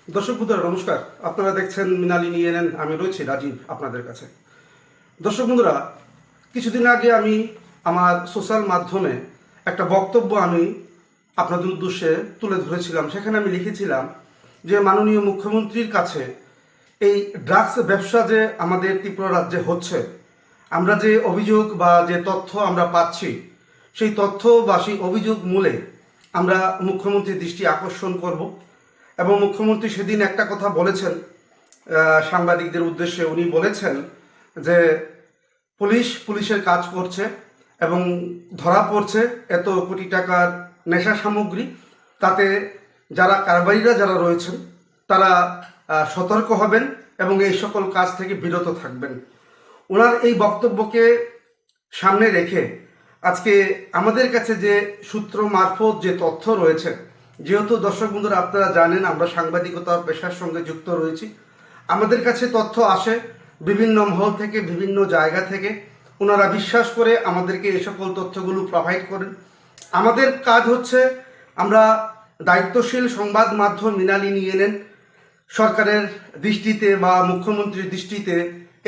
দর্শক বন্ধুরা নমস্কার। আপনারা দেখছেন মৃণালী নিয়ে নেন, আমি রয়েছি রাজীব আপনাদের কাছে। দর্শক বন্ধুরা, কিছুদিন আগে আমি আমার সোশ্যাল মাধ্যমে একটা বক্তব্য আমি আপনাদের উদ্দেশ্যে তুলে ধরেছিলাম। সেখানে আমি লিখেছিলাম যে মাননীয় মুখ্যমন্ত্রীর কাছে এই ড্রাগস ব্যবসা যে আমাদের ত্রিপুরা রাজ্যে হচ্ছে, আমরা যে অভিযোগ বা যে তথ্য আমরা পাচ্ছি, সেই তথ্য বা সেই অভিযোগ মূলে আমরা মুখ্যমন্ত্রীর দৃষ্টি আকর্ষণ করব। এবং মুখ্যমন্ত্রী সেদিন একটা কথা বলেছেন সাংবাদিকদের উদ্দেশ্যে। উনি বলেছেন যে পুলিশের কাজ করছে এবং ধরা পড়ছে এত কোটি টাকার নেশা সামগ্রী। তাতে যারা কারবারিরা যারা রয়েছেন তারা সতর্ক হবেন এবং এই সকল কাজ থেকে বিরত থাকবেন। ওনার এই বক্তব্যকে সামনে রেখে আজকে আমাদের কাছে যে সূত্র মারফত যে তথ্য রয়েছে, যেহেতু দর্শক বন্ধুরা আপনারা জানেন আমরা সাংবাদিকতার পেশার সঙ্গে যুক্ত রয়েছি, আমাদের কাছে তথ্য আসে বিভিন্ন মহল থেকে, বিভিন্ন জায়গা থেকে। ওনারা বিশ্বাস করে আমাদেরকে এই সকল তথ্যগুলো প্রোভাইড করেন। আমাদের কাজ হচ্ছে আমরা দায়িত্বশীল সংবাদ মাধ্যম মৃণালী নিয়ে নেন সরকারের দৃষ্টিতে বা মুখ্যমন্ত্রীর দৃষ্টিতে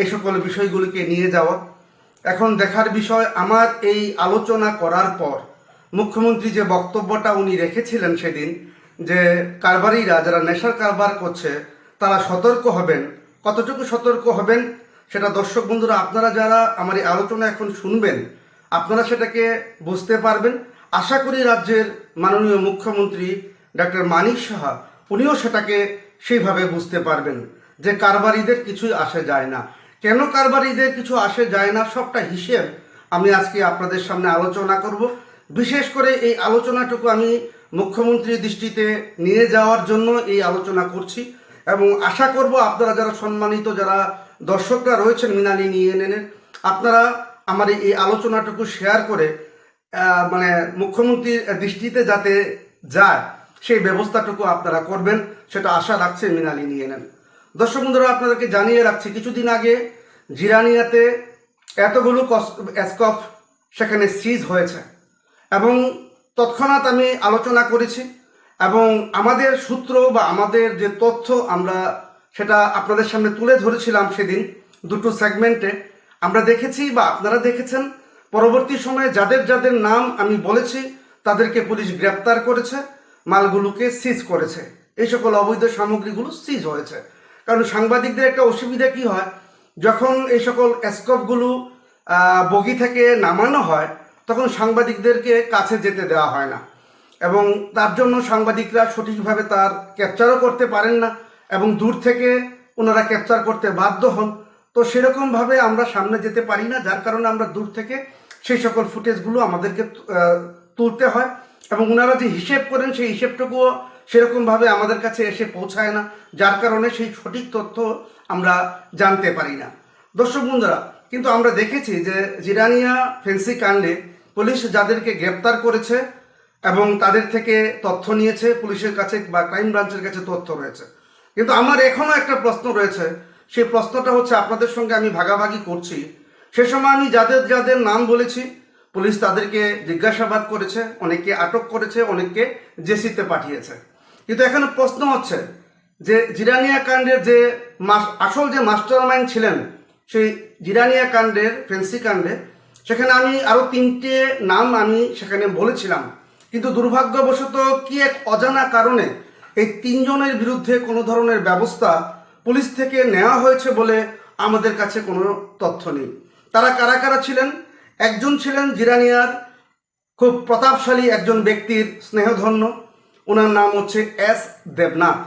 এই সকল বিষয়গুলিকে নিয়ে যাওয়া। এখন দেখার বিষয়, আমার এই আলোচনা করার পর মুখ্যমন্ত্রী যে বক্তব্যটা উনি রেখেছিলেন সেদিন, যে কারবারিরা যারা নেশার কারবার করছে তারা সতর্ক হবেন, কতটুকু সতর্ক হবেন সেটা দর্শক বন্ধুরা আপনারা যারা আমার এই আলোচনা এখন শুনবেন আপনারা সেটাকে বুঝতে পারবেন। আশা করি রাজ্যের মাননীয় মুখ্যমন্ত্রী ডক্টর মানিক সাহা উনিও সেটাকে সেইভাবে বুঝতে পারবেন যে কারবারিদের কিছুই আসে যায় না। কেন কারবারিদের কিছু আসে যায় না সবটা হিসেব আমি আজকে আপনাদের সামনে আলোচনা করব। বিশেষ করে এই আলোচনাটুকু আমি মুখ্যমন্ত্রীর দৃষ্টিতে নিয়ে যাওয়ার জন্য এই আলোচনা করছি এবং আশা করব আপনারা যারা সম্মানিত যারা দর্শকরা রয়েছেন মৃণালী নিয়ে নেন, আপনারা আমার এই আলোচনাটুকু শেয়ার করে মানে মুখ্যমন্ত্রীর দৃষ্টিতে যাতে যায় সেই ব্যবস্থাটুকু আপনারা করবেন, সেটা আশা রাখছে মৃণালী নিয়ে নেন। দর্শক বন্ধুরা আপনাদেরকে জানিয়ে রাখছি, কিছুদিন আগে জিরানিয়াতে এতগুলো স্কপ সেখানে সিজ হয়েছে এবং তৎক্ষণাৎ আমি আলোচনা করেছি এবং আমাদের সূত্র বা আমাদের যে তথ্য আমরা সেটা আপনাদের সামনে তুলে ধরেছিলাম সেদিন দুটো সেগমেন্টে। আমরা দেখেছি বা আপনারা দেখেছেন পরবর্তী সময়ে যাদের যাদের নাম আমি বলেছি তাদেরকে পুলিশ গ্রেপ্তার করেছে, মালগুলোকে সিজ করেছে, এই সকল অবৈধ সামগ্রীগুলো সিজ হয়েছে। কারণ সাংবাদিকদের একটা অসুবিধা কি হয়, যখন এই সকল স্কপগুলো বগি থেকে নামানো হয় তখন সাংবাদিকদেরকে কাছে যেতে দেওয়া হয় না এবং তার জন্য সাংবাদিকরা সঠিকভাবে তার ক্যাপচারও করতে পারেন না এবং দূর থেকে ওনারা ক্যাপচার করতে বাধ্য হন। তো সেরকমভাবে আমরা সামনে যেতে পারি না, যার কারণে আমরা দূর থেকে সেই সকল ফুটেজগুলো আমাদেরকে তুলতে হয় এবং ওনারা যে হিসেব করেন সেই হিসেবটুকুও সেরকমভাবে আমাদের কাছে এসে পৌঁছায় না, যার কারণে সেই সঠিক তথ্য আমরা জানতে পারি না। দর্শক বন্ধুরা, কিন্তু আমরা দেখেছি যে জিরানিয়া ফেন্সি কাণ্ডে পুলিশ যাদেরকে গ্রেপ্তার করেছে এবং তাদের থেকে তথ্য নিয়েছে, পুলিশের কাছে বা ক্রাইম ব্রাঞ্চের কাছে তথ্য রয়েছে। কিন্তু আমার এখনও একটা প্রশ্ন রয়েছে, সেই প্রশ্নটা হচ্ছে আপনাদের সঙ্গে আমি ভাগাভাগি করছি। সে সময় আমি যাদের যাদের নাম বলেছি পুলিশ তাদেরকে জিজ্ঞাসাবাদ করেছে, অনেককে আটক করেছে, অনেককে জেসিতে পাঠিয়েছে। কিন্তু এখানে প্রশ্ন হচ্ছে যে জিরানিয়া কাণ্ডের যে আসল যে মাস্টার মাইন্ড ছিলেন সেই জিরানিয়া কাণ্ডের ফেন্সি কাণ্ডে, সেখানে আমি আরও 3টে নাম আমি সেখানে বলেছিলাম, কিন্তু দুর্ভাগ্যবশত কি এক অজানা কারণে এই 3 জনের বিরুদ্ধে কোনো ধরনের ব্যবস্থা পুলিশ থেকে নেওয়া হয়েছে বলে আমাদের কাছে কোনো তথ্য নেই। তারা কারা কারা ছিলেন? একজন ছিলেন জিরানিয়ার খুব প্রতাপশালী একজন ব্যক্তির স্নেহধন্য, ওনার নাম হচ্ছে এস দেবনাথ।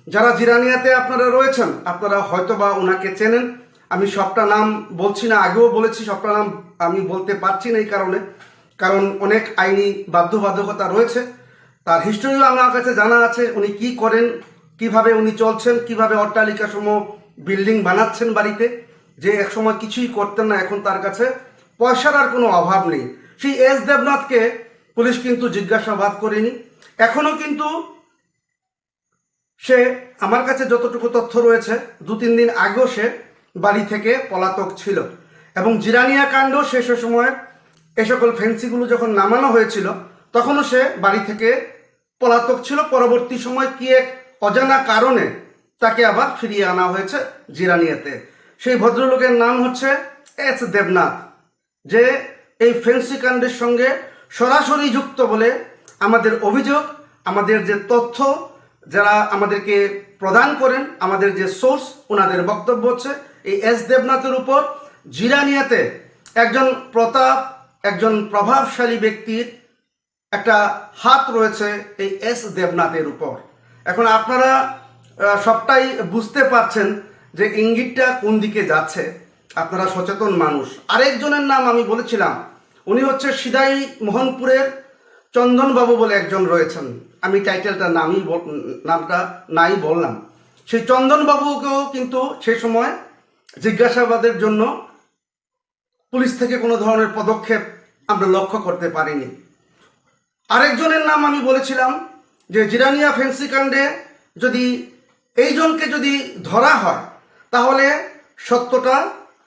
যারা জিরানিয়াতে আপনারা রয়েছেন আপনারা হয়তো বা ওনাকে চেনেন। আমি সবটা নাম বলছি না, আগেও বলেছি সবটা নাম আমি বলতে পারছি না এই কারণ অনেক আইনি বাধ্যবাধকতা রয়েছে। তার হিস্টোরিও আমার কাছে জানা আছে, উনি কি করেন, কিভাবে উনি চলছেন, কিভাবে অট্টালিকাসমূহ বিল্ডিং বানাচ্ছেন বাড়িতে, যে একসময় কিছুই করতেন না, এখন তার কাছে পয়সার আর কোনো অভাব নেই। সেই এস দেবনাথকে পুলিশ কিন্তু জিজ্ঞাসাবাদ করেনি এখনো, কিন্তু সে আমার কাছে যতটুকু তথ্য রয়েছে 2-3 দিন আগেও সে বাড়ি থেকে পলাতক ছিল এবং জিরানিয়া কাণ্ড শেষের সময় এ সকল ফেন্সিগুলো যখন নামানো হয়েছিল তখনও সে বাড়ি থেকে পলাতক ছিল। পরবর্তী সময় কি এক অজানা কারণে তাকে আবার ফিরিয়ে আনা হয়েছে জিরানিয়াতে। সেই ভদ্রলোকের নাম হচ্ছে এস দেবনাথ, যে এই ফেন্সি কাণ্ডের সঙ্গে সরাসরি যুক্ত বলে আমাদের অভিযোগ। আমাদের যে তথ্য যারা আমাদেরকে প্রদান করেন, আমাদের যে সোর্স, ওনাদের বক্তব্য হচ্ছে এই এস দেবনাথের উপর জিরানিয়াতে একজন প্রভাবশালী ব্যক্তির একটা হাত রয়েছে এই এস দেবনাথের উপর। এখন আপনারা সবটাই বুঝতে পারছেন যে ইঙ্গিতটা কোন দিকে যাচ্ছে। আপনারা সচেতন মানুষ। আরেকজনের নাম আমি বলেছিলাম, উনি হচ্ছে সিদাই মোহনপুরের চন্দনবাবু বলে একজন রয়েছেন। আমি টাইটেলটা নামটা নাই বললাম। সেই চন্দনবাবুকেও কিন্তু সে সময় জিজ্ঞাসাবাদের জন্য পুলিশ থেকে কোনো ধরনের পদক্ষেপ আমরা লক্ষ্য করতে পারিনি। আরেকজনের নাম আমি বলেছিলাম যে জিরানিয়া ফেন্সি কাণ্ডে যদি এইজনকে যদি ধরা হয় তাহলে সত্যটা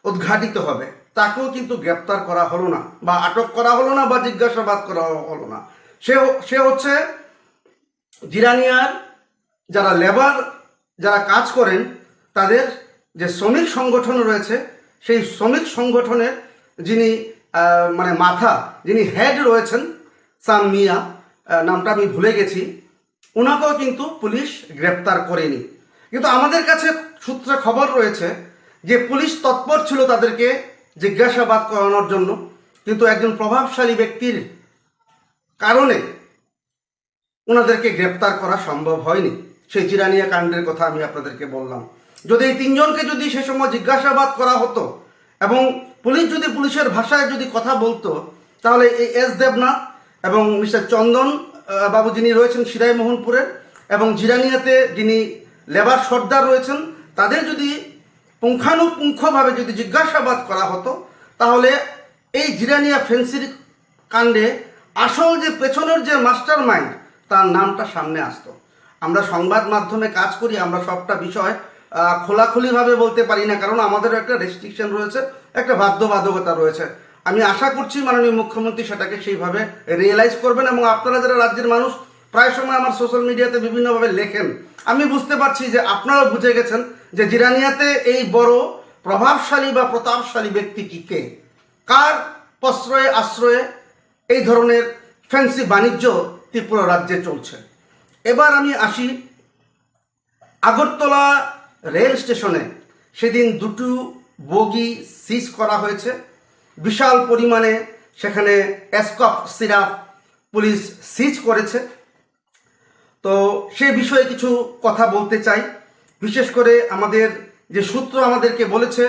উদ্ঘাটিত হবে। তাকেও কিন্তু গ্রেপ্তার করা হলো না, বা আটক করা হলো না, বা জিজ্ঞাসাবাদ করা হলো না। সে হচ্ছে জিরানিয়ার যারা লেবার, যারা কাজ করেন, তাদের যে শ্রমিক সংগঠন রয়েছে, সেই শ্রমিক সংগঠনের যিনি মানে মাথা, যিনি হেড রয়েছেন, সাম মিয়া, নামটা আমি ভুলে গেছি, ওনাকেও কিন্তু পুলিশ গ্রেপ্তার করেনি। কিন্তু আমাদের কাছে সূত্রে খবর রয়েছে যে পুলিশ তৎপর ছিল তাদেরকে জিজ্ঞাসাবাদ করানোর জন্য, কিন্তু একজন প্রভাবশালী ব্যক্তির কারণে ওনাদেরকে গ্রেপ্তার করা সম্ভব হয়নি। সেই জিরানিয়া কাণ্ডের কথা আমি আপনাদেরকে বললাম। যদি এই তিনজনকে যদি সে সময় জিজ্ঞাসাবাদ করা হতো এবং পুলিশ যদি পুলিশের ভাষায় যদি কথা বলতো, তাহলে এই এস দেবনাথ এবং মিস্টার চন্দন বাবু যিনি রয়েছেন সিদাই মোহনপুরের, এবং জিরানিয়াতে যিনি লেবার সর্দার রয়েছেন, তাদের যদি পুঙ্খানুপুঙ্খভাবে যদি জিজ্ঞাসাবাদ করা হতো, তাহলে এই জিরানিয়া ফেন্সির কাণ্ডে আসল যে পেছনের যে মাস্টার মাইন্ড, তার নামটা সামনে আসতো। আমরা সংবাদ মাধ্যমে কাজ করি, আমরা সবটা বিষয় খোলাখুলিভাবে বলতে পারি না, কারণ আমাদেরও একটা রেস্ট্রিকশন রয়েছে, একটা বাধ্যবাধকতা রয়েছে। আমি আশা করছি মাননীয় মুখ্যমন্ত্রী সেটাকে সেইভাবে রিয়েলাইজ করবেন, এবং আপনারা যারা রাজ্যের মানুষ প্রায় সময় আমার সোশ্যাল মিডিয়াতে বিভিন্নভাবে লেখেন, আমি বুঝতে পারছি যে আপনারাও বুঝে গেছেন যে জিরানিয়াতে এই বড় প্রভাবশালী বা প্রতাপশালী ব্যক্তিটি কে, কার প্রশ্রয়ে আশ্রয়ে এই ধরনের ফ্যান্সি বাণিজ্য ত্রিপুরা রাজ্যে চলছে। এবার আমি আসি আগরতলা রেল স্টেশনে। সেদিন দুটো বগি সিজ করা হয়েছে, বিশাল পরিমাণে সেখানে এসকফ সিরাপ পুলিশ সিজ করেছে। তো সে বিষয়ে কিছু কথা বলতে চাই। বিশেষ করে আমাদের যে সূত্র আমাদেরকে বলেছে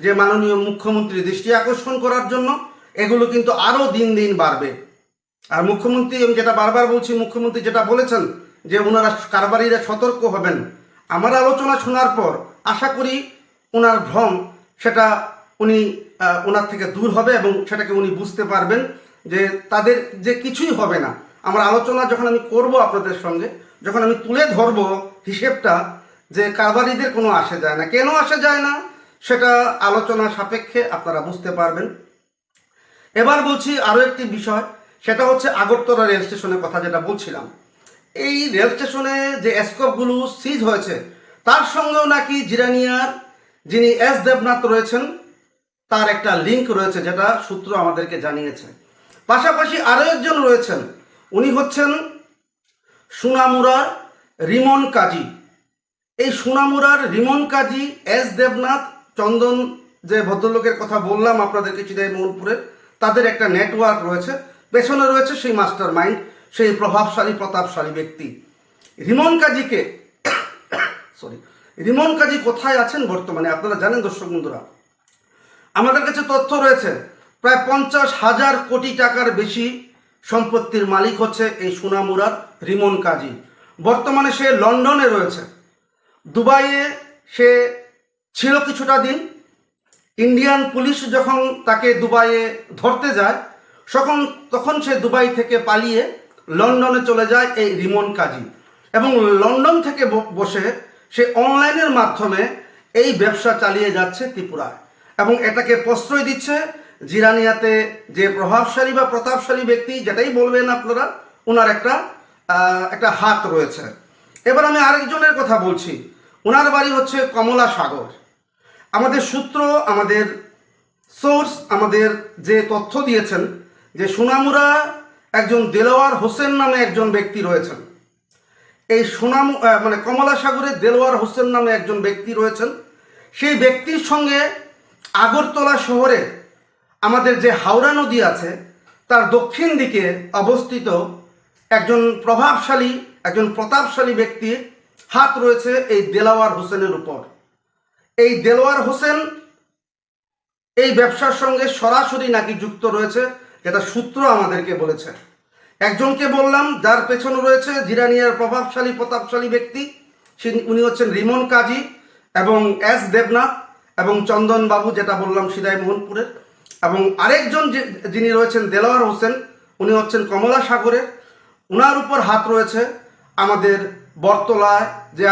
যে মাননীয় মুখ্যমন্ত্রী দৃষ্টি আকর্ষণ করার জন্য এগুলো কিন্তু আরও দিন দিন বাড়বে। আর মুখ্যমন্ত্রী, আমি যেটা বারবার বলছি, মুখ্যমন্ত্রী যেটা বলেছেন যে ওনারা কারবারিরা সতর্ক হবেন, আমার আলোচনা শোনার পর আশা করি ওনার ভ্রম সেটা ওনার থেকে দূর হবে, এবং সেটাকে উনি বুঝতে পারবেন যে তাদের যে কিছুই হবে না। আমার আলোচনা যখন আমি করব আপনাদের সঙ্গে, যখন আমি তুলে ধরবো হিসেবটা, যে কারবারিদের কোনো আসে যায় না, কেন আসে যায় না সেটা আলোচনা সাপেক্ষে আপনারা বুঝতে পারবেন। এবার বলছি আরও একটি বিষয়, সেটা হচ্ছে আগরতলা রেল স্টেশনের কথা যেটা বলছিলাম। এই রেল স্টেশনে যে এসকপগুলো সিজ হয়েছে, তার সঙ্গেও নাকি জিরানিয়ার যিনি এস দেবনাথ রয়েছেন তার একটা লিঙ্ক রয়েছে, যেটা সূত্র আমাদেরকে জানিয়েছে। পাশাপাশি আরও একজন রয়েছেন, উনি হচ্ছেন সোনামুড়ার রিমন কাজী। এই সোনামুড়ার রিমন কাজী, এস দেবনাথ, চন্দন যে ভদ্রলোকের কথা বললাম আপনাদেরকে সিদাই মোহনপুরের, তাদের একটা নেটওয়ার্ক রয়েছে, পেছনে রয়েছে সেই মাস্টার মাইন্ড, সেই প্রভাবশালী প্রতাপশালী ব্যক্তি রিমন কাজীকে রিমন কাজী কোথায় আছেন বর্তমানে আপনারা জানেন দর্শক বন্ধুরা। আমাদের কাছে তথ্য রয়েছে প্রায় 50,000 কোটি টাকার বেশি সম্পত্তির মালিক হচ্ছে এই সোনামুড়ার রিমন কাজী। বর্তমানে সে লন্ডনে রয়েছে, দুবাইয়ে সে ছিল কিছুটা দিন। ইন্ডিয়ান পুলিশ যখন তাকে দুবাইয়ে ধরতে যায়, তখন সে দুবাই থেকে পালিয়ে লন্ডনে চলে যায় এই রিমন কাজী, এবং লন্ডন থেকে বসে সে অনলাইনের মাধ্যমে এই ব্যবসা চালিয়ে যাচ্ছে ত্রিপুরায়, এবং এটাকে প্রশ্রয় দিচ্ছে জিরানিয়াতে যে প্রভাবশালী বা প্রতাপশালী ব্যক্তি, যেটাই বলবেন আপনারা, ওনার একটা হাত রয়েছে। এবার আমি আরেকজনের কথা বলছি, ওনার বাড়ি হচ্ছে কমলা সাগর। আমাদের সূত্র, আমাদের সোর্স আমাদের যে তথ্য দিয়েছেন যে সুনামুরা একজন দেলোয়ার হোসেন নামে একজন ব্যক্তি রয়েছেন। এই মানে কমলা সাগরে দেলোয়ার হোসেন নামে একজন ব্যক্তি রয়েছেন। সেই ব্যক্তির সঙ্গে আগরতলা শহরে আমাদের যে হাওড়া নদী আছে তার দক্ষিণ দিকে অবস্থিত একজন প্রভাবশালী, একজন প্রতাপশালী ব্যক্তির হাত রয়েছে এই দেলোয়ার হোসেনের উপর। এই দেলোয়ার হোসেন এই ব্যবসার সঙ্গে সরাসরি নাকি যুক্ত রয়েছে, যেটা সূত্র আমাদেরকে বলেছে। একজনকে বললাম যার পেছনে রয়েছে জিরানিয়ার প্রতাপশালী ব্যক্তি, উনি হচ্ছেন রিমন কাজী এবং এস দেবনাথ এবং চন্দন বাবু, যেটা বললাম সিদাই মোহনপুরের। এবং আরেকজন যিনি রয়েছেন দেলোয়ার হোসেন, উনি হচ্ছেন কমলা সাগরের। উনার উপর হাত রয়েছে আমাদের বটতলায় যে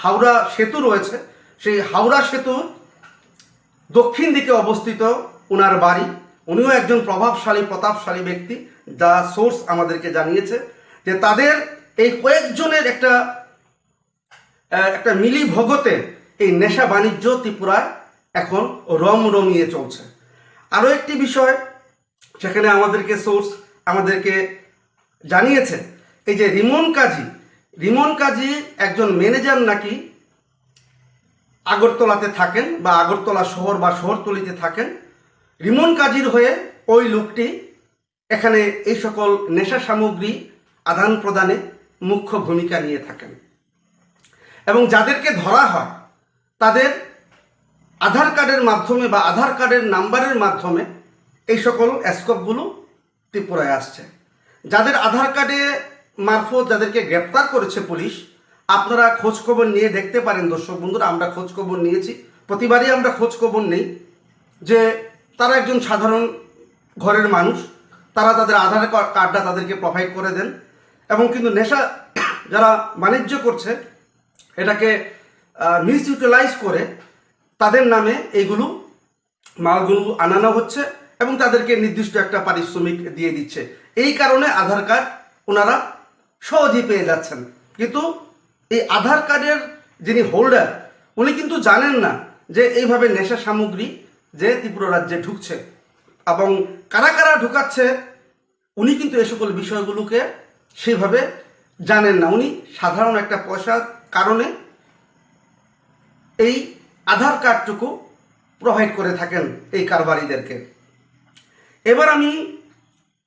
হাওড়া সেতু রয়েছে, সেই হাওড়া সেতুর দক্ষিণ দিকে অবস্থিত উনার বাড়ি। উনিও একজন প্রতাপশালী ব্যক্তি, যা সোর্স আমাদেরকে জানিয়েছে যে তাদের এই কয়েকজনের একটা মিলি ভগতে এই নেশা বাণিজ্য ত্রিপুরায় এখন রমিয়ে চলছে। আরও একটি বিষয় সেখানে আমাদেরকে সোর্স আমাদেরকে জানিয়েছে, এই যে রিমন কাজী একজন ম্যানেজার নাকি আগরতলাতে থাকেন বা আগরতলা শহর বা শহরতলিতে থাকেন। রিমন কাজীর হয়ে ওই লোকটি এখানে এই সকল নেশা সামগ্রী আদান প্রদানে মুখ্য ভূমিকা নিয়ে থাকেন এবং যাদেরকে ধরা হয় তাদের আধার কার্ডের মাধ্যমে বা আধার কার্ডের নাম্বারের মাধ্যমে এই সকল স্কোপগুলো ত্রিপুরায় আসছে। যাদের আধার কার্ডে মারফত যাদেরকে গ্রেপ্তার করেছে পুলিশ, আপনারা খোঁজখবর নিয়ে দেখতে পারেন। দর্শক বন্ধুরা, আমরা খোঁজখবর নিয়েছি, প্রতিবারই আমরা খোঁজখবর নেই যে তারা একজন সাধারণ ঘরের মানুষ, তারা তাদের আধার কার্ডটা তাদেরকে প্রোভাইড করে দেন এবং কিন্তু নেশা যারা বাণিজ্য করছে এটাকে মিসইউটিলাইজ করে তাদের নামে এইগুলো মালগুলো আনানো হচ্ছে এবং তাদেরকে নির্দিষ্ট একটা পারিশ্রমিক দিয়ে দিচ্ছে। এই কারণে আধার কার্ড ওনারা সহজেই পেয়ে যাচ্ছেন। কিন্তু এই আধার কার্ডের যিনি হোল্ডার উনি কিন্তু জানেন না যে এইভাবে নেশা সামগ্রী যে ত্রিপুরা রাজ্যে ঢুকছে এবং কারা কারা ঢুকাচ্ছে উনি কিন্তু এ সকল বিষয়গুলোকে সেইভাবে জানেন না। উনি সাধারণ একটা পয়সার কারণে এই আধার কার্ডটুকু প্রোভাইড করে থাকেন এই কারবারিদেরকে। এবার আমি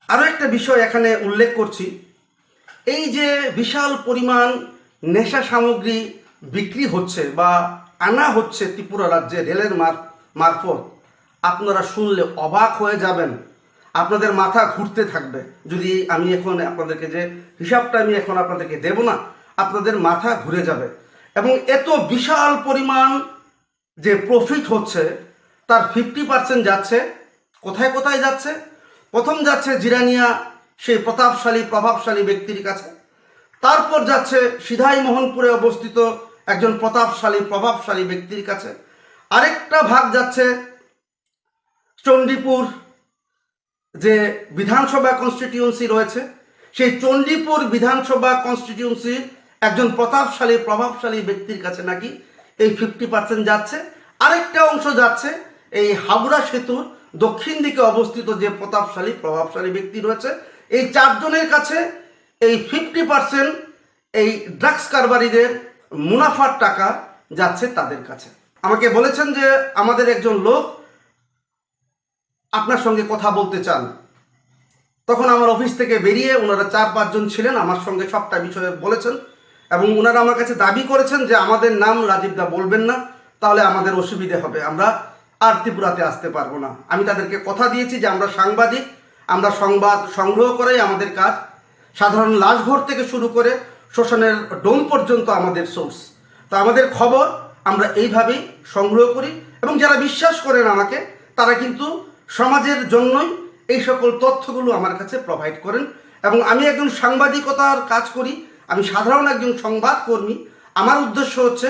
আরও একটা বিষয় এখানে উল্লেখ করছি, এই যে বিশাল পরিমাণ নেশা সামগ্রী বিক্রি হচ্ছে বা আনা হচ্ছে ত্রিপুরা রাজ্যে রেলের মারফত, আপনারা শুনলে অবাক হয়ে যাবেন, আপনাদের মাথা ঘুরতে থাকবে। যদি আমি এখন আপনাদেরকে যে হিসাবটা আমি এখন আপনাদেরকে দেব না, আপনাদের মাথা ঘুরে যাবে। এবং এত বিশাল পরিমাণ যে প্রফিট হচ্ছে তার 50% যাচ্ছে কোথায় কোথায় যাচ্ছে? প্রথম যাচ্ছে জিরানিয়া সেই প্রভাবশালী ব্যক্তির কাছে, তারপর যাচ্ছে সিধাই মোহনপুরে অবস্থিত একজন প্রভাবশালী ব্যক্তির কাছে, আরেকটা ভাগ যাচ্ছে চণ্ডীপুর যে বিধানসভা কনস্টিটিউয়েন্সি রয়েছে, সেই চণ্ডীপুর বিধানসভা কনস্টিটিউয়েন্সির একজন প্রভাবশালী ব্যক্তির কাছে নাকি এই 50% যাচ্ছে। আরেকটা অংশ যাচ্ছে এই হাওড়া সেতুর দক্ষিণ দিকে অবস্থিত যে প্রভাবশালী ব্যক্তি রয়েছে, এই চারজনের কাছে এই 50% এই ড্রাগস কারবারিদের মুনাফার টাকা যাচ্ছে তাদের কাছে। আমাকে বলেছেন যে আমাদের একজন লোক আপনার সঙ্গে কথা বলতে চান। তখন আমার অফিস থেকে বেরিয়ে ওনারা 4-5 জন ছিলেন, আমার সঙ্গে সবটা বিষয়ে বলেছেন এবং ওনারা আমার কাছে দাবি করেছেন যে আমাদের নাম রাজীব দা বলবেন না, তাহলে আমাদের অসুবিধে হবে, আমরা আর ত্রিপুরাতে আসতে পারবো না। আমি তাদেরকে কথা দিয়েছি যে আমরা সাংবাদিক, আমরা সংবাদ সংগ্রহ করাই আমাদের কাজ। সাধারণ লাশঘর থেকে শুরু করে শ্মশানের ডোম পর্যন্ত আমাদের সোর্স। তো আমাদের খবর আমরা এইভাবেই সংগ্রহ করি এবং যারা বিশ্বাস করেন আমাকে তারা কিন্তু সমাজের জন্যই এই সকল তথ্যগুলো আমার কাছে প্রোভাইড করেন। এবং আমি একজন সাংবাদিকতার কাজ করি, আমি সাধারণ একজন সংবাদকর্মী। আমার উদ্দেশ্য হচ্ছে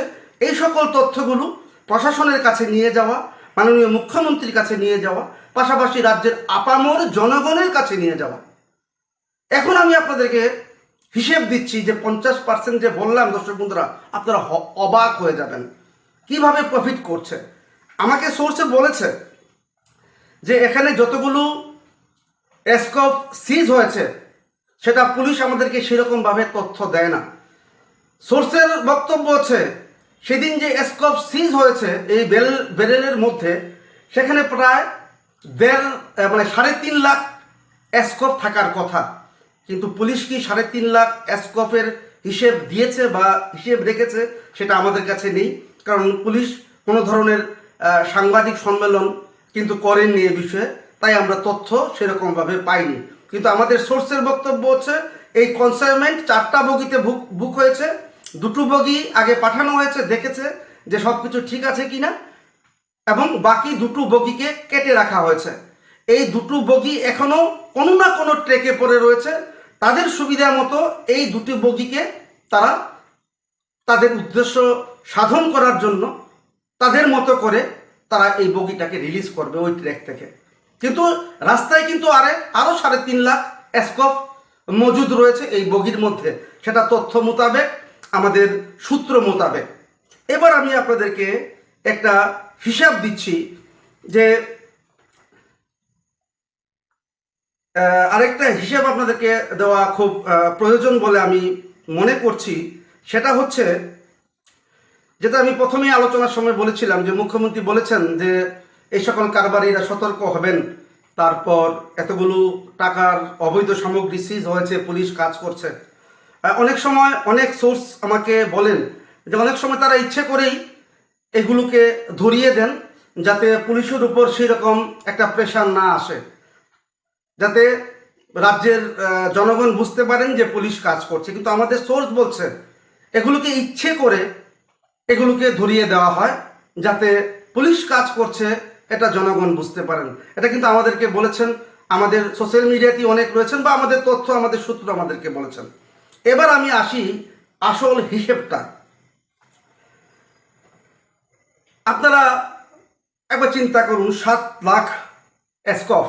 এই সকল তথ্যগুলো প্রশাসনের কাছে নিয়ে যাওয়া, মাননীয় মুখ্যমন্ত্রীর কাছে নিয়ে যাওয়া, পাশাপাশি রাজ্যের আপামর জনগণের কাছে নিয়ে যাওয়া। এখন আমি আপনাদেরকে হিসেব দিচ্ছি যে 50% যে বললাম দর্শক বন্ধুরা, আপনারা অবাক হয়ে যাবেন কিভাবে প্রফিট করছে। আমাকে সোর্সে বলেছে যে এখানে যতগুলো এসকপ সিজ হয়েছে সেটা পুলিশ আমাদেরকে সেরকমভাবে তথ্য দেয় না। সোর্সের বক্তব্য হচ্ছে সেদিন যে এসকপ সিজ হয়েছে এই বেরেলের মধ্যে, সেখানে প্রায় 3.5 লাখ এসকপ থাকার কথা, কিন্তু পুলিশ কি 3.5 লাখ এসকপের হিসেব দিয়েছে বা হিসেব রেখেছে সেটা আমাদের কাছে নেই, কারণ পুলিশ কোনো ধরনের সাংবাদিক সম্মেলন কিন্তু করেননি এ বিষয়ে, তাই আমরা তথ্য সেরকমভাবে পাইনি। কিন্তু আমাদের সোর্সের বক্তব্য হচ্ছে এই কনসাইনমেন্ট 4টা বগিতে বুক হয়েছে, 2টো বগি আগে পাঠানো হয়েছে, দেখেছে যে সব কিছু ঠিক আছে কিনা, এবং বাকি 2টো বগিকে কেটে রাখা হয়েছে। এই 2টো বগি এখনো কোনো না কোনো ট্রেকে পড়ে রয়েছে। তাদের সুবিধা মতো এই 2টি বগিকে তারা তাদের উদ্দেশ্য সাধন করার জন্য তাদের মতো করে তারা এই বগিটাকে রিলিজ করবে ওই ট্রেক থেকে। কিন্তু রাস্তায় কিন্তু আরো 3.5 লাখ এসকপ মজুদ রয়েছে এই বগির মধ্যে, সেটা তথ্য মোতাবেক, আমাদের সূত্র মোতাবেক। এবার আমি আপনাদেরকে একটা হিসাব দিচ্ছি যে আরেকটা হিসাব আপনাদেরকে দেওয়া খুব প্রয়োজন বলে আমি মনে করছি। সেটা হচ্ছে যেটা আমি প্রথমেই আলোচনার সময় বলেছিলাম যে মুখ্যমন্ত্রী বলেছেন যে এই সকল কারবারিরা সতর্ক হবেন, তারপর এতগুলো টাকার অবৈধ সামগ্রী সিজ হয়েছে, পুলিশ কাজ করছে। অনেক সময় অনেক সোর্স আমাকে বলেন যে অনেক সময় তারা ইচ্ছে করেই এগুলোকে ধরিয়ে দেন যাতে পুলিশের উপর সেই রকম একটা প্রেশার না আসে, যাতে রাজ্যের জনগণ বুঝতে পারেন যে পুলিশ কাজ করছে। কিন্তু আমাদের সোর্স বলছে এগুলোকে ইচ্ছে করে এগুলোকে ধরিয়ে দেওয়া হয় যাতে পুলিশ কাজ করছে এটা জনগণ বুঝতে পারেন। এটা কিন্তু আমাদেরকে বলেছেন, আমাদের সোশ্যাল মিডিয়াতে অনেক রয়েছেন, বা আমাদের তথ্য আমাদের সূত্র আমাদেরকে বলেছেন। এবার আমি আসি আসল হিসেবটা। আপনারা একবার চিন্তা করুন, 7 লাখ এসকপ।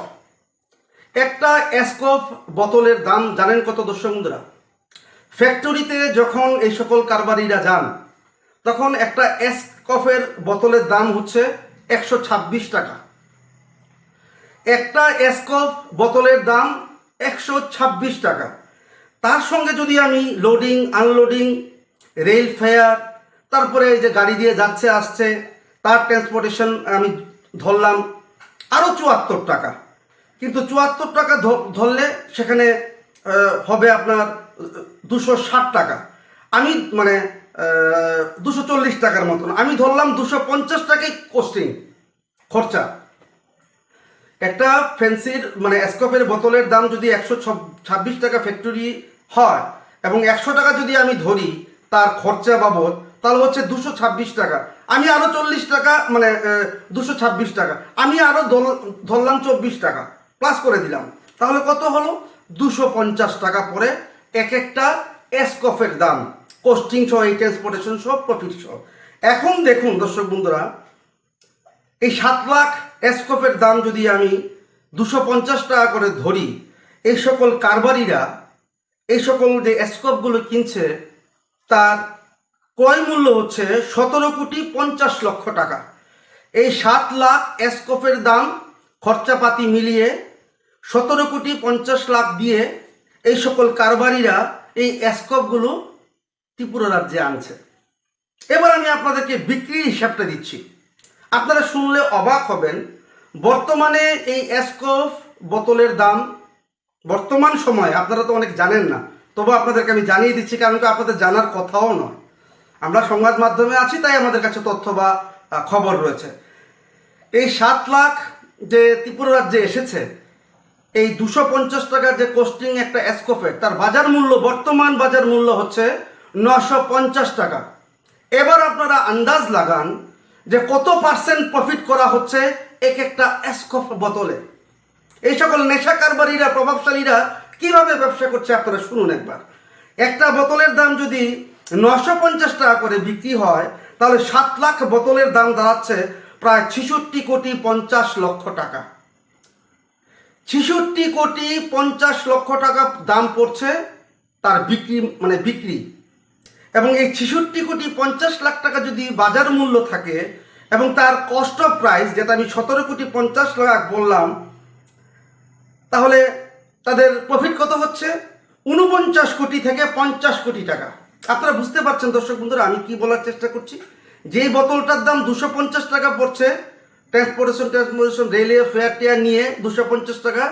একটা এসকপ বোতলের দাম জানেন কত দর্শক বন্ধুরা? ফ্যাক্টরিতে যখন এই সকল কারবারিরা যান তখন একটা এসকপের বোতলের দাম হচ্ছে 126 টাকা। একটা এসকপ বোতলের দাম 126 টাকা। তার সঙ্গে যদি আমি লোডিং আনলোডিং, রেল ফেয়ার, তারপরে এই যে গাড়ি দিয়ে যাচ্ছে আসছে তার ট্রান্সপোর্টেশন আমি ধরলাম আরও 74 টাকা। কিন্তু 74 টাকা ধরলে সেখানে হবে আপনার 260 টাকা। আমি 240 টাকার মতন আমি ধরলাম, 250 টাকাই কস্টিং খরচা। একটা ফ্যান্সির এসকপের বোতলের দাম যদি 126 টাকা ফ্যাক্টরি হয় এবং 100 টাকা যদি আমি ধরি তার খরচা বাবদ, তাহলে হচ্ছে 226 টাকা। আমি আরও 40 টাকা 226 টাকা আমি আরও ধরলাম 24 টাকা প্লাস করে দিলাম, তাহলে কত হলো? 250 টাকা পরে এক একটা এসকপের দাম, কোস্টিং সহ, এই ট্রান্সপোর্টেশন সহ, প্রফিট সহ। এখন দেখুন দর্শক বন্ধুরা, এই 7 লাখ এসকপের দাম যদি আমি 250 টাকা করে ধরি, এই সকল কারবারিরা এই সকল যে এসকপগুলো কিনছে তার ক্রয় মূল্য হচ্ছে 17,50,00,000 টাকা। এই 7 লাখ এসকপের দাম খরচাপাতি মিলিয়ে 17,50,00,000 দিয়ে এই সকল কারবারিরা এই এসকপগুলো ত্রিপুরা রাজ্যে আনছে। এবার আমি আপনাদেরকে বিক্রির হিসাবটা দিচ্ছি, আপনারা শুনলে অবাক হবেন। বর্তমানে এই এসকপ বোতলের দাম বর্তমান সময়ে, আপনারা তো অনেক জানেন না, তবু আপনাদেরকে আমি জানিয়ে দিচ্ছি, কারণ আপনাদের জানার কথাও নয়। আমরা সংবাদ মাধ্যমে আছি তাই আমাদের কাছে তথ্য বা খবর রয়েছে। এই 7 লাখ যে ত্রিপুরা রাজ্যে এসেছে, এই 250 টাকার যে কোস্টিং একটা এসকপের, তার বাজার মূল্য, বর্তমান বাজার মূল্য হচ্ছে 950 টাকা। এবার আপনারা আন্দাজ লাগান যে কত পার্সেন্ট প্রফিট করা হচ্ছে এক একটা এসকপ বোতলে। এই সকল নেশা কারবারিরা, প্রভাবশালীরা কিভাবে ব্যবসা করছে আপনারা শুনুন একবার। একটা বোতলের দাম যদি 950 টাকা করে বিক্রি হয়, তাহলে 7 লাখ বোতলের দাম দাঁড়াচ্ছে প্রায় 66,50,00,000 টাকা। 66,50,00,000 টাকা দাম পড়ছে তার বিক্রি এবং এই 66,50,00,000 টাকা যদি বাজার মূল্য থাকে এবং তার কস্ট অফ প্রাইস যেটা আমি 17,50,00,000 বললাম, তাহলে তাদের প্রফিট কত হচ্ছে? 49 কোটি থেকে 50 কোটি টাকা। আপনারা বুঝতে পারছেন দর্শক বন্ধুরা আমি কি বলার চেষ্টা করছি? যেই বোতলটার দাম 250 টাকা পড়ছে, ট্রান্সপোর্টেশন রেলওয়ে ফেয়ার টেয়ার নিয়ে 250 টাকা,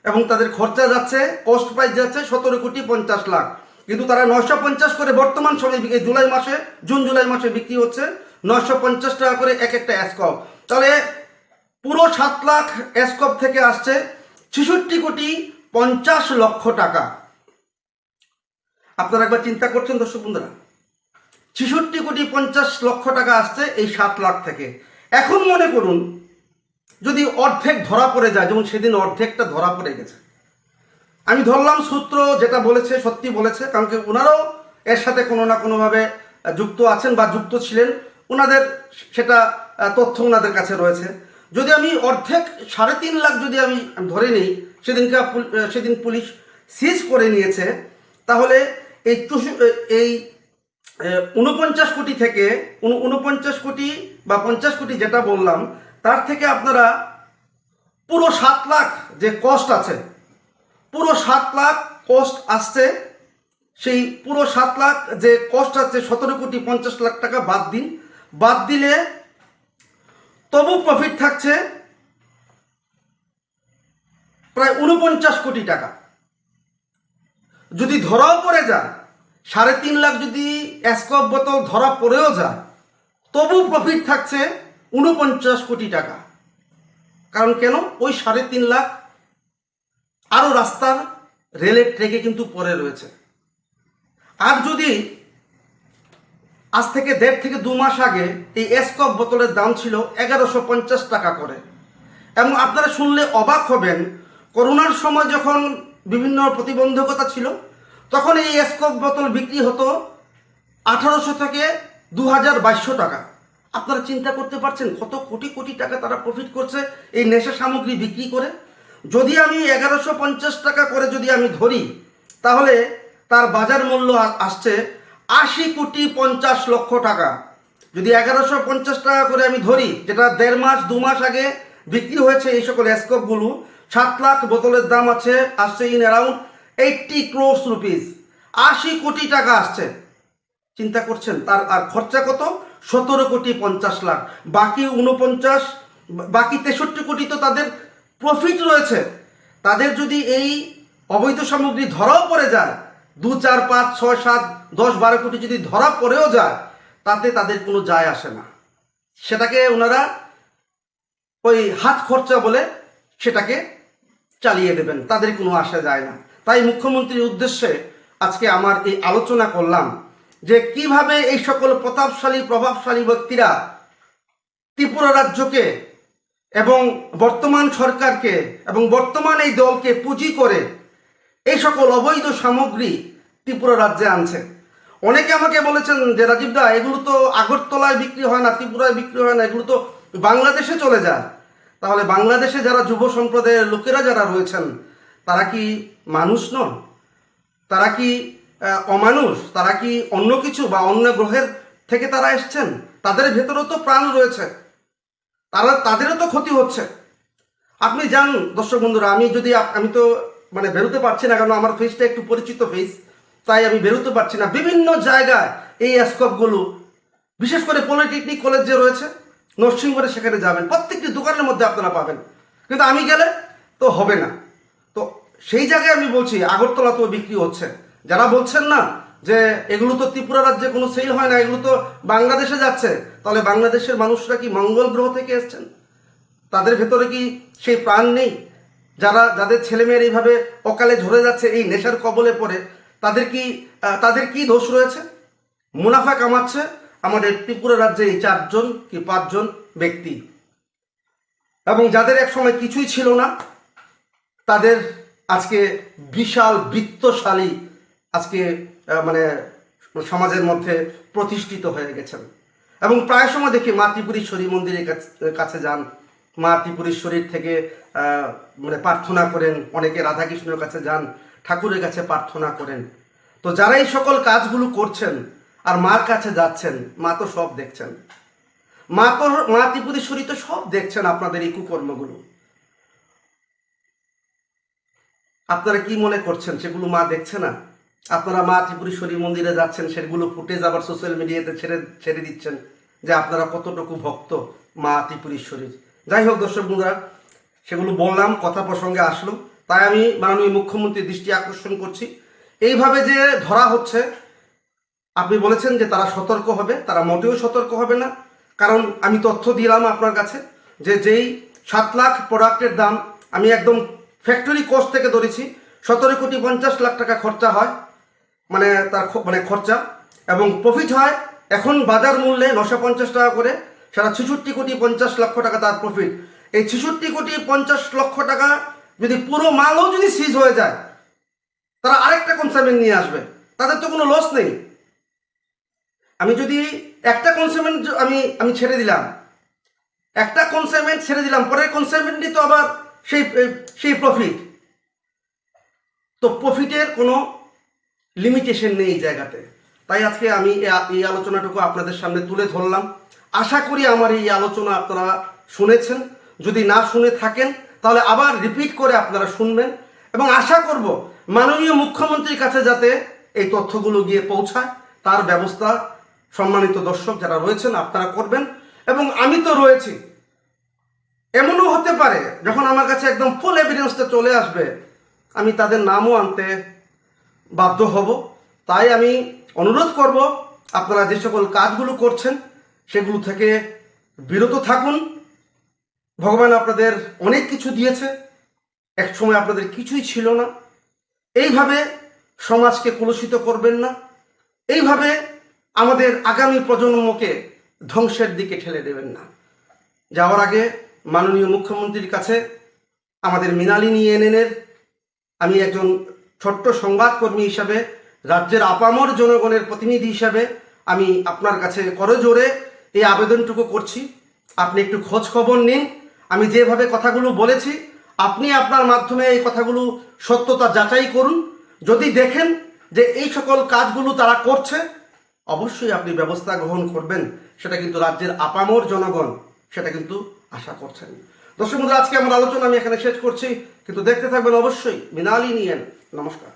এবং তাদের খরচা যাচ্ছে, কস্ট প্রাইস যাচ্ছে 17,50,00,000, কিন্তু তারা 950 করে বর্তমান সময়ে জুন জুলাই মাসে বিক্রি হচ্ছে 950 টাকা করে এক একটা অ্যাসকপ। তাহলে পুরো 7 লাখ অ্যাসকপ থেকে আসছে 66,50,00,000 টাকা। আপনারা একবার চিন্তা করছেন দর্শক বন্ধুরা, 66,50,00,000 টাকা আসছে এই 7 লাখ থেকে। এখন মনে করুন যদি অর্ধেক ধরা পড়ে যায়, যেমন সেদিন অর্ধেকটা ধরা পড়ে গেছে, আমি ধরলাম সূত্র যেটা বলেছে সত্যি বলেছে, কারণ কি ওনারাও এর সাথে কোনো না কোনোভাবে যুক্ত আছেন বা যুক্ত ছিলেন, ওনাদের সেটা তথ্য ওনাদের কাছে রয়েছে। যদি আমি অর্ধেক 3.5 লাখ যদি আমি ধরে নিই, সেদিন পুলিশ সিজ করে নিয়েছে, তাহলে এই 49 কোটি থেকে 49 কোটি বা 50 কোটি যেটা বললাম, তার থেকে আপনারা পুরো 7 লাখ যে কস্ট আছে, পুরো 7 লাখ কস্ট আসছে, সেই পুরো 7 লাখ যে কস্ট আছে 17,50,00,000 টাকা বাদ দিলে তবু প্রফিট থাকছে প্রায় 49 কোটি টাকা। যদি ধরাও পড়ে যায় 3.5 লাখ, যদি অ্যাসকপ বোতল ধরা পড়েও যায়, তবু প্রফিট থাকছে 49 কোটি টাকা। কারণ কেন? ওই 3.5 লাখ আরও রাস্তার রেলের ট্রেকে কিন্তু পড়ে রয়েছে। আর যদি আজ থেকে 1.5 থেকে 2 মাস আগে এই অ্যাসকপ বোতলের দাম ছিল 1150 টাকা করে, এবং আপনারা শুনলে অবাক হবেন, করোনার সময় যখন বিভিন্ন প্রতিবন্ধকতা ছিল, তখন এই অ্যাসকপ বোতল বিক্রি হতো 1800 থেকে 2200 টাকা। আপনারা চিন্তা করতে পারছেন কত কোটি কোটি টাকা তারা প্রফিট করছে এই নেশা সামগ্রী বিক্রি করে। যদি আমি 1150 টাকা করে যদি আমি ধরি, তাহলে তার বাজার মূল্য আসছে 80,50,00,000 টাকা। যদি 1150 টাকা করে আমি ধরি, যেটা 1.5 মাস 2 মাস আগে বিক্রি হয়েছে এই সকল অ্যাসকপগুলো, 7 লাখ বোতলের দাম আসছে ইন অ্যারাউন্ড 80 crores rupees, 80 কোটি টাকা আসছে। চিন্তা করছেন তার আর খরচা কত? 17,50,00,000। বাকি 63 কোটি তো তাদের প্রফিট রয়েছে। তাদের যদি এই অবৈধ সামগ্রী ধরাও পড়ে যায়, 2, 4, 5, 6, 7, 10, 12 কোটি যদি ধরা পড়েও যায়, তাতে তাদের কোনো যায় আসে না। সেটাকে ওনারা ওই হাত খরচা বলে সেটাকে চালিয়ে দেবেন, তাদের কোনো আসা যায় না। তাই মুখ্যমন্ত্রীর উদ্দেশ্যে আজকে আমার এই আলোচনা করলাম যে কিভাবে এই সকল প্রভাবশালী ব্যক্তিরা ত্রিপুরা রাজ্যকে এবং বর্তমান সরকারকে এবং বর্তমান এই দলকে পুঁজি করে এই সকল অবৈধ সামগ্রী ত্রিপুরা রাজ্যে আনছে। অনেকে আমাকে বলেছেন যে রাজীব দা, এগুলো তো আগরতলায় বিক্রি হয় না, ত্রিপুরায় বিক্রি হয় না, এগুলো তো বাংলাদেশে চলে যায়। তাহলে বাংলাদেশে যারা যুব সম্প্রদায়ের লোকেরা যারা রয়েছেন, তারা কি মানুষ নন? তারা কি অমানুষ? তারা কি অন্য কিছু বা অন্য গ্রহের থেকে তারা এসছেন? তাদের ভেতরেও তো প্রাণ রয়েছে, তাদেরও তো ক্ষতি হচ্ছে। আপনি যান দর্শক বন্ধুরা, আমি তো মানে বেরোতে পারছি না, কারণ আমার ফেসটা একটু পরিচিত ফেস, তাই আমি বেরোতে পারছি না। বিভিন্ন জায়গায় এই অ্যাসকপগুলো, বিশেষ করে পলিটেকনিক কলেজ যে রয়েছে নরসিংগড়ে, সেখানে যাবেন, প্রত্যেকটি দোকানের মধ্যে আপনারা পাবেন, কিন্তু আমি গেলে তো হবে না। তো সেই জায়গায় আমি বলছি আগরতলাতেও বিক্রি হচ্ছে। যারা বলছেন না যে এগুলো তো ত্রিপুরা রাজ্যে কোনো সেল হয় না, এগুলো তো বাংলাদেশে যাচ্ছে, তাহলে বাংলাদেশের মানুষরা কি মঙ্গল গ্রহ থেকে এসছেন? তাদের ভেতরে কি সেই প্রাণ নেই? যাদের ছেলেমেয়ের এইভাবে অকালে ঝরে যাচ্ছে এই নেশার কবলে পড়ে, তাদের কি দোষ রয়েছে? মুনাফা কামাচ্ছে আমাদের ত্রিপুরা রাজ্যে এই 4জন কি 5জন ব্যক্তি, এবং যাদের এক সময় কিছুই ছিল না, তাদের আজকে বিশাল বৃত্তশালী আজকে মানে সমাজের মধ্যে প্রতিষ্ঠিত হয়ে গেছেন। এবং প্রায় সময় দেখি মা ত্রিপুরেশ্বরী মন্দিরের কাছে যান, মা ত্রিপুরেশ্বরীর থেকে মানে প্রার্থনা করেন, অনেকে রাধাকৃষ্ণের কাছে যান, ঠাকুরের কাছে প্রার্থনা করেন। তো যারা এই সকল কাজগুলো করছেন আর মার কাছে যাচ্ছেন, মা তো সব দেখছেন, মা ত্রিপুরেশ্বরী তো সব দেখছেন আপনাদের এই কুকর্মগুলো। আপনারা কি মনে করছেন সেগুলো মা দেখছে না? আপনারা মা ত্রিপুরেশ্বরী মন্দিরে যাচ্ছেন, সেগুলো ফুটেজ আবার সোশ্যাল মিডিয়াতে ছেড়ে দিচ্ছেন যে আপনারা কতটুকু ভক্ত মা ত্রিপুরেশ্বরীর। যাই হোক দর্শক বন্ধুরা, সেগুলো বললাম, কথা প্রসঙ্গে আসলো, তাই আমি মাননীয় মুখ্যমন্ত্রীর দৃষ্টি আকর্ষণ করছি। এইভাবে যে ধরা হচ্ছে, আপনি বলেছেন যে তারা সতর্ক হবে, তারা মোটেও সতর্ক হবে না। কারণ আমি তথ্য দিলাম আপনার কাছে যে যেই 7 লাখ প্রোডাক্টের দাম আমি একদম ফ্যাক্টরি কস্ট থেকে ধরেছি, 17,50,00,000 টাকা খরচা হয়, মানে তার খরচা, এবং প্রফিট হয় এখন বাজার মূল্যে 950 টাকা করে, সেটা 66,50,00,000 টাকা তার প্রফিট। এই 66,50,00,000 টাকা যদি পুরো মালও যদি সিজ হয়ে যায়, তারা আরেকটা কনসাইনমেন্ট নিয়ে আসবে, তাদের তো কোনো লস নেই। আমি যদি একটা কনসাইনমেন্ট আমি ছেড়ে দিলাম, একটা কনসাইনমেন্ট ছেড়ে দিলাম, পরের কনসাইনমেন্টই তো আবার সেই প্রফিট। তো প্রফিটের কোনো লিমিটেশন নেই এই জায়গাতে। তাই আজকে আমি এই আলোচনাটুকু আপনাদের সামনে তুলে ধরলাম। আশা করি আমার এই আলোচনা আপনারা শুনেছেন। যদি না শুনে থাকেন তাহলে আবার রিপিট করে আপনারা শুনবেন, এবং আশা করব মাননীয় মুখ্যমন্ত্রীর কাছে যাতে এই তথ্যগুলো গিয়ে পৌঁছায়, তার ব্যবস্থা সম্মানিত দর্শক যারা রয়েছেন আপনারা করবেন। এবং আমি তো রয়েছি, এমনও হতে পারে যখন আমার কাছে একদম ফুল এভিডেন্সটা চলে আসবে, আমি তাদের নামও আনতে বাধ্য হব। তাই আমি অনুরোধ করব, আপনারা যে সকল কাজগুলো করছেন সেগুলো থেকে বিরত থাকুন। ভগবান আপনাদের অনেক কিছু দিয়েছে, এক সময় আপনাদের কিছুই ছিল না। এইভাবে সমাজকে কলুষিত করবেন না, এইভাবে আমাদের আগামী প্রজন্মকে ধ্বংসের দিকে ঠেলে দেবেন না। যাওয়ার আগে মাননীয় মুখ্যমন্ত্রীর কাছে আমাদের মৃণালিনী এনএনের, আমি একজন ছোট্ট সংবাদকর্মী হিসাবে, রাজ্যের আপামর জনগণের প্রতিনিধি হিসাবে আমি আপনার কাছে করজোড়ে এই আবেদনটুকু করছি। আপনি একটু খোঁজ খবর নিন। আমি যেভাবে কথাগুলো বলেছি, আপনি আপনার মাধ্যমে এই কথাগুলো সত্যতা যাচাই করুন। যদি দেখেন যে এই সকল কাজগুলো তারা করছে, অবশ্যই আপনি ব্যবস্থা গ্রহণ করবেন। সেটা কিন্তু রাজ্যের আপামর জনগণ সেটা কিন্তু আশা করছেন। দর্শক বন্ধুরা, আজকে আমার আলোচনা আমি এখানে শেষ করছি, কিন্তু দেখতে থাকবেন অবশ্যই মৃণালিনী এন। নমস্কার।